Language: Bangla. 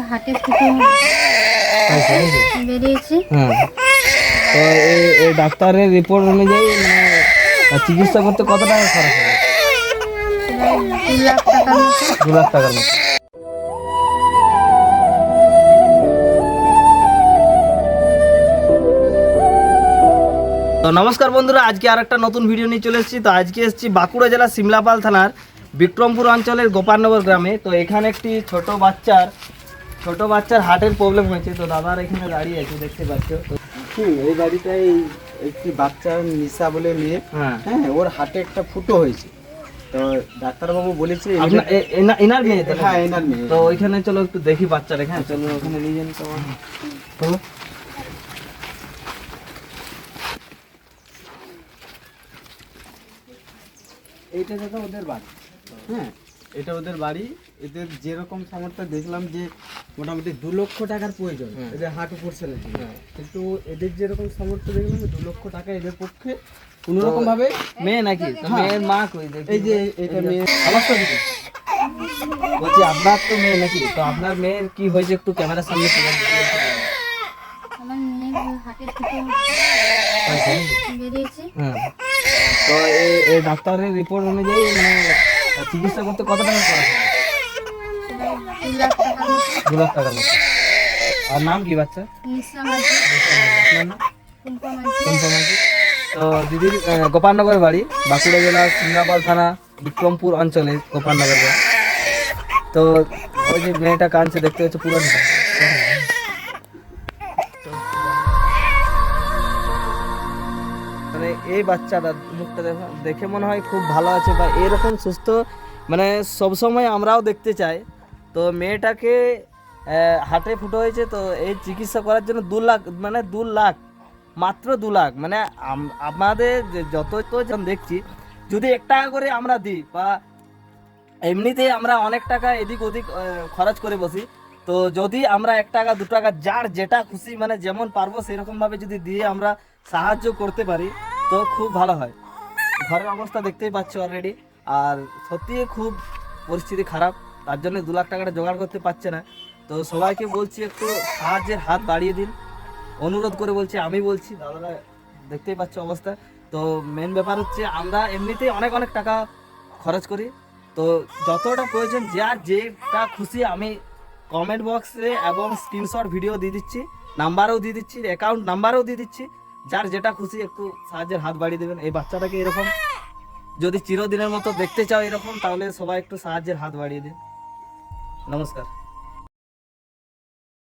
হাতে ফুটো বেরিয়েছে। হ্যাঁ, তো এই ডাক্তারের রিপোর্ট অনুযায়ী মানে চিকিৎসা করতে কত টাকা খরচ হবে? 2 লাখ টাকার মতো। 2 লাখ টাকার মতো। তো নমস্কার বন্ধুরা, আজকে আর একটা নতুন ভিডিও নিয়ে চলে এসেছি। তো আজকে এসেছি বাঁকুড়া জেলার সিমলাপাল থানার বিক্রমপুর অঞ্চলের গোপালনগর গ্রামে। তো এখানে একটি ছোট বাচ্চার হার্টের প্রবলেম হয়েছে। তো দাদার এখানে দাঁড়িয়ে আছে, দেখতে পাচ্ছ। তো এই বাড়িটায় একটি বাচ্চার নিশা বলে মেয়ে, হ্যাঁ, ওর হাটে একটা ফুটো হয়েছে। তো ডাক্তারবাবু বলেছে এনার মেয়ে তো? হ্যাঁ, এনার মেয়ে। তো ওইখানে চলো একটু দেখি বাচ্চার। হ্যাঁ চলো, ওখানে নিয়ে যান। চলো। এইটা দাদা ওদের বাড়ি। হ্যাঁ, এটা ওদের বাড়ি। এদের যেরকম সামর্থ্য দেখলাম যে মোটামুটি 2 লক্ষ টাকার প্রয়োজন এদের হার্ট অপারেশনের জন্য। কিন্তু এদের যেরকম সামর্থ্য দেখলাম 2 লক্ষ টাকা এদের পক্ষে কোনো রকম ভাবে। মেয়ে নাকি? তো মেয়ের মা কই? দেখি। এই যে এটা মেয়ে। অবস্থা কি বলছি, আপনার তো মেয়ে নাকি? তো আপনার মেয়ের কি হয়েছে একটু ক্যামেরার সামনে চলে আসুন। আমার মেয়ের হাতে ফুটো বেরিয়েছে। হ্যাঁ, তো এই ডাক্তারের রিপোর্ট অনুযায়ী মানে চিকিৎসা করতে কত টাকা খরচ হবে? 2 লাখ টাকার মতো। 2 লাখ টাকার মতো। আর নাম কি বাচ্চা? নিশা মাঝি, আপনার নাম? কুম্পা মাঝি। কুম্পা মাঝি। তো দিদির গোপালনগর বাড়ি, বাঁকুড়া জেলার সিমলাপাল থানা বিক্রমপুর অঞ্চলে গোপালনগর বাড়ি। তো ওই যে মেয়েটা কাঁদছে, দেখতে হচ্ছে পুরো। মানে এই বাচ্চাটা মুখটা দেখে মনে হয় খুব ভালো আছে বা এরকম সুস্থ, মানে সবসময় আমরাও দেখতে চাই। তো মেয়েটাকে হার্টে ফুটো হয়েছে। তো এই চিকিৎসা করার জন্য 2 লাখ, মানে 2 লাখ, মাত্র 2 লাখ। মানে আমাদের যত তো দেখছি, যদি 1 টাকা করে আমরা দিই বা এমনিতেই আমরা অনেক টাকা এদিক ওদিক খরচ করে বসি। তো যদি আমরা 1 টাকা 2 টাকা যার যেটা খুশি, মানে যেমন পারবো সেরকম ভাবে যদি দিয়ে আমরা সাহায্য করতে পারি তো খুব ভালো হয়। ঘরের অবস্থা দেখতেই পাচ্ছ অলরেডি। আর সত্যি খুব পরিস্থিতি খারাপ, তার জন্য 2 লাখ টাকাটা জোগাড় করতে পারছে না। তো সবাইকে বলছি একটু সাহায্যের হাত বাড়িয়ে দিন, অনুরোধ করে বলছি। আমি বলছি দাদারা, দেখতেই পাচ্ছ অবস্থা। তো মেন ব্যাপার হচ্ছে আমরা এমনিতেই অনেক অনেক টাকা খরচ করি। তো যতটা প্রয়োজন যার যেটা খুশি, আমি কমেন্ট বক্সে এবং স্ক্রিনশট ভিডিও দিয়ে দিচ্ছি, নাম্বারও দিয়ে দিচ্ছি, অ্যাকাউন্ট নাম্বারও দিয়ে দিচ্ছি। যার যেটা খুশি একটু সাহায্যের হাত বাড়িয়ে দেবেন। এই বাচ্চাটাকে এরকম যদি চিরদিনের মতো দেখতে চাও এরকম, তাহলে সবাই একটু সাহায্যের হাত বাড়িয়ে দিন। নমস্কার।